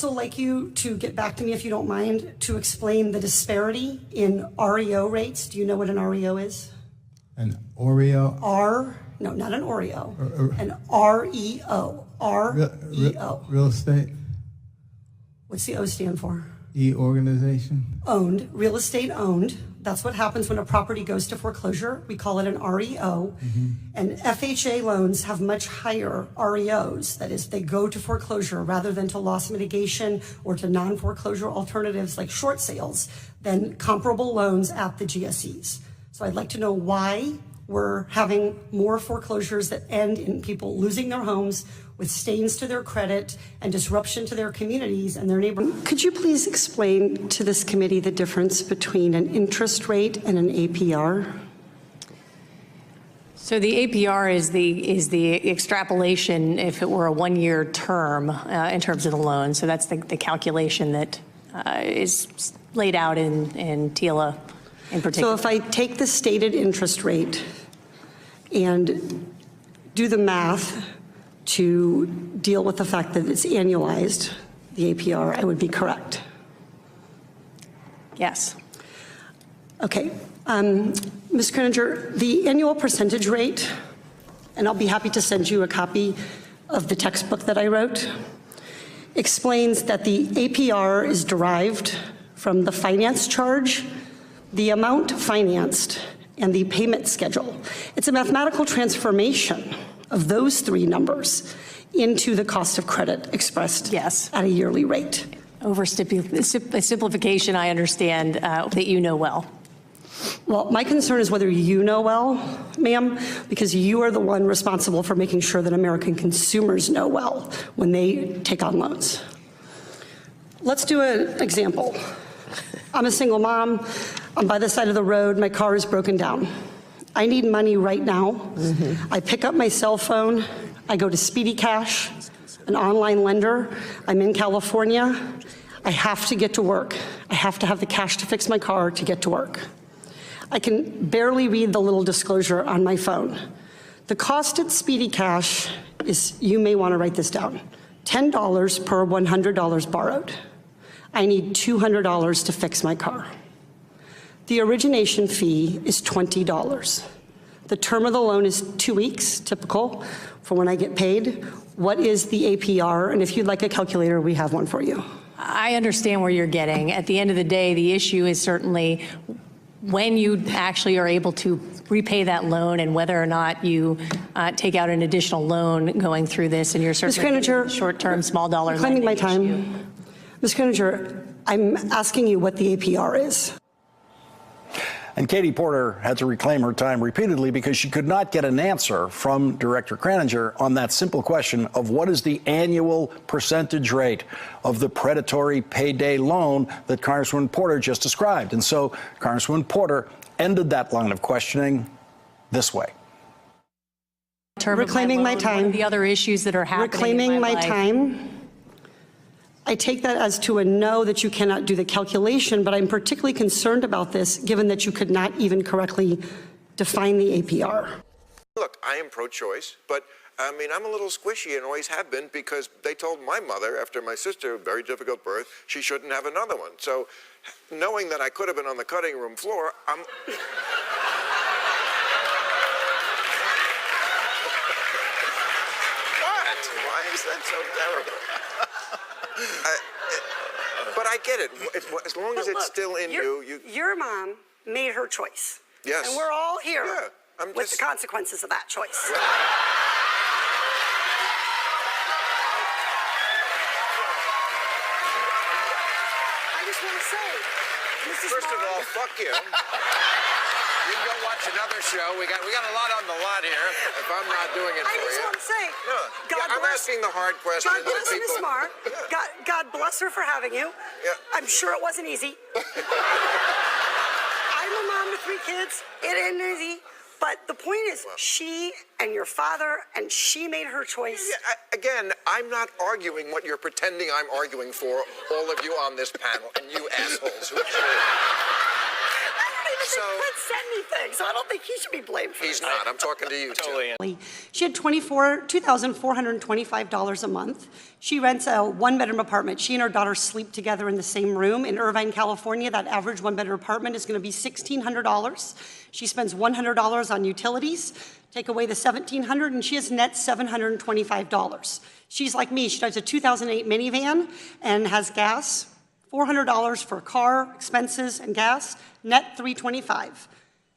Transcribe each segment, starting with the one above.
also like you to get back to me, if you don't mind, to explain the disparity in REO rates. Do you know what an REO is? An Oreo? No, not an Oreo. An REO. REO. Real estate? What's the O stand for? Organization? Owned. Real estate owned. That's what happens when a property goes to foreclosure. We call it an REO. And FHA loans have much higher REOs. That is, they go to foreclosure rather than to loss mitigation or to non-foreclosure alternatives like short sales than comparable loans at the GSEs. So I'd like to know why we're having more foreclosures that end in people losing their homes with stains to their credit and disruption to their communities and their neighborhoods. Could you please explain to this committee the difference between an interest rate and an APR? So the APR is the extrapolation if it were a one-year term in terms of the loan. So that's the calculation that is laid out in TILA in particular. So if I take the stated interest rate and do the math to deal with the fact that it's annualized, the APR, I would be correct. Yes. Okay. Ms. Kreninger, the annual percentage rate, and I'll be happy to send you a copy of the textbook that I wrote, explains that the APR is derived from the finance charge, the amount financed, and the payment schedule. It's a mathematical transformation of those three numbers into the cost of credit expressed yes. at a yearly rate. Simplification, I understand, that you know well. Well, my concern is whether you know well, ma'am, because you are the one responsible for making sure that American consumers know well when they take on loans. Let's do an example. I'm a single mom. I'm by the side of the road. My car is broken down. I need money right now. I pick up my cell phone. I go to Speedy Cash, an online lender. I'm in California. I have to get to work. I have to have the cash to fix my car to get to work. I can barely read the little disclosure on my phone. The cost at Speedy Cash is, you may want to write this down, $10 per $100 borrowed. I need $200 to fix my car. The origination fee is $20. The term of the loan is 2 weeks, typical for when I get paid. What is the APR? And if you'd like a calculator, we have one for you. I understand where you're getting. At the end of the day, the issue is certainly when you actually are able to repay that loan and whether or not you take out an additional loan going through this, and you're certainly short-term, small dollar lending reclaiming my time. Ms. Kreninger, I'm asking you what the APR is. And Katie Porter had to reclaim her time repeatedly because she could not get an answer from Director Kreninger on that simple question of what is the annual percentage rate of the predatory payday loan that Congresswoman Porter just described. And so Congresswoman Porter ended that line of questioning this way. Reclaiming my time. One of the other issues that are happening Reclaiming my time. I take that as to a no that you cannot do the calculation, but I'm particularly concerned about this given that you could not even correctly define the APR. Look, I am pro-choice, but I mean, I'm a little squishy and always have been because they told my mother after my sister, very difficult birth, she shouldn't have another one. So knowing that I could have been on the cutting room floor, I'm... What? Why is that so terrible? But I get it. As long as it's still in you. Your mom made her choice. Yes. And we're all here with just... the consequences of that choice. I just want to say, Mrs. First of all, fuck you. You can go watch another show. We got a lot on the lot here. If I'm not doing it for you. I just want to say, I'm asking the hard questions. God bless Ms. Maher. God bless her for having you. Yeah. I'm sure it wasn't easy. I'm a mom with 3 kids. It isn't easy. But the point is, she and your father, and she made her choice. Yeah, again, I'm not arguing what you're pretending I'm arguing for, all of you on this panel, and you assholes who cheer. I don't even think Prince sent me things, so I don't think he should be blamed for He's this. not. I'm talking to you, Tim. She had $2,425 a month. She rents a one-bedroom apartment. She and her daughter sleep together in the same room. In Irvine, California, that average one-bedroom apartment is going to be $1,600. She spends $100 on utilities. Take away the $1,700, and she has net $725. She's like me. She drives a 2008 minivan and has gas. $400 for car, expenses, and gas, net $325.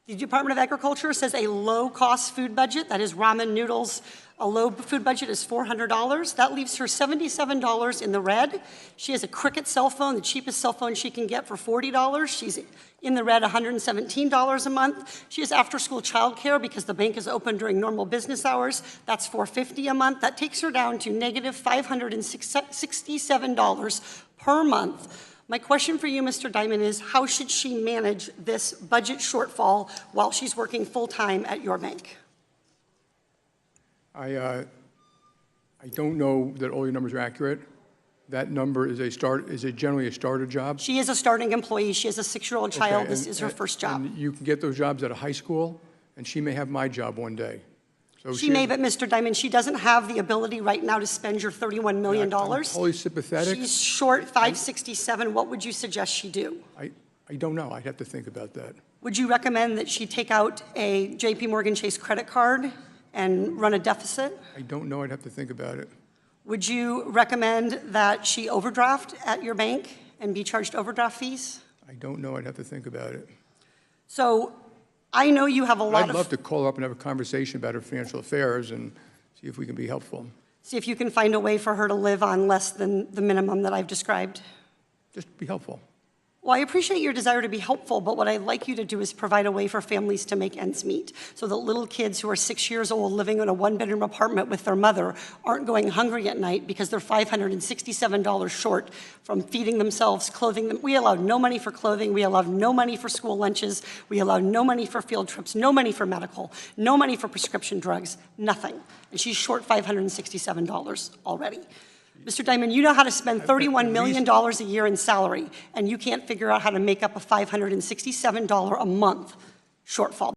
The Department of Agriculture says a low-cost food budget, that is ramen noodles, a low food budget is $400. That leaves her $77 in the red. She has a Cricket cell phone, the cheapest cell phone she can get for $40. She's in the red $117 a month. She has after-school childcare because the bank is open during normal business hours. That's $450 a month. That takes her down to negative $567 per month. My question for you, Mr. Diamond, is how should she manage this budget shortfall while she's working full-time at your bank? I don't know that all your numbers are accurate. That number is generally a starter job. She is a starting employee. She has a 6-year-old child. Okay, This is her first job. And you can get those jobs at a high school, and she may have my job one day. So She may, but Mr. Diamond, she doesn't have the ability right now to spend your $31 million. I'm totally sympathetic. She's short 567. What would you suggest she do? I don't know. I'd have to think about that. Would you recommend that she take out a JP Morgan Chase credit card and run a deficit? I don't know. I'd have to think about it. Would you recommend that she overdraft at your bank and be charged overdraft fees? I don't know. I'd have to think about it. So I know you have a lot I'd of... love to call her up and have a conversation about her financial affairs and see if we can be helpful. See if you can find a way for her to live on less than the minimum that I've described. Just be helpful. Well, I appreciate your desire to be helpful, but what I'd like you to do is provide a way for families to make ends meet so that little kids who are 6 years old living in a one-bedroom apartment with their mother aren't going hungry at night because they're $567 short from feeding themselves, clothing them. We allowed no money for clothing. We allowed no money for school lunches. We allowed no money for field trips, no money for medical, no money for prescription drugs, nothing. And she's short $567 already. Mr. Diamond, you know how to spend $31 million a year in salary, and you can't figure out how to make up a $567 a month shortfall.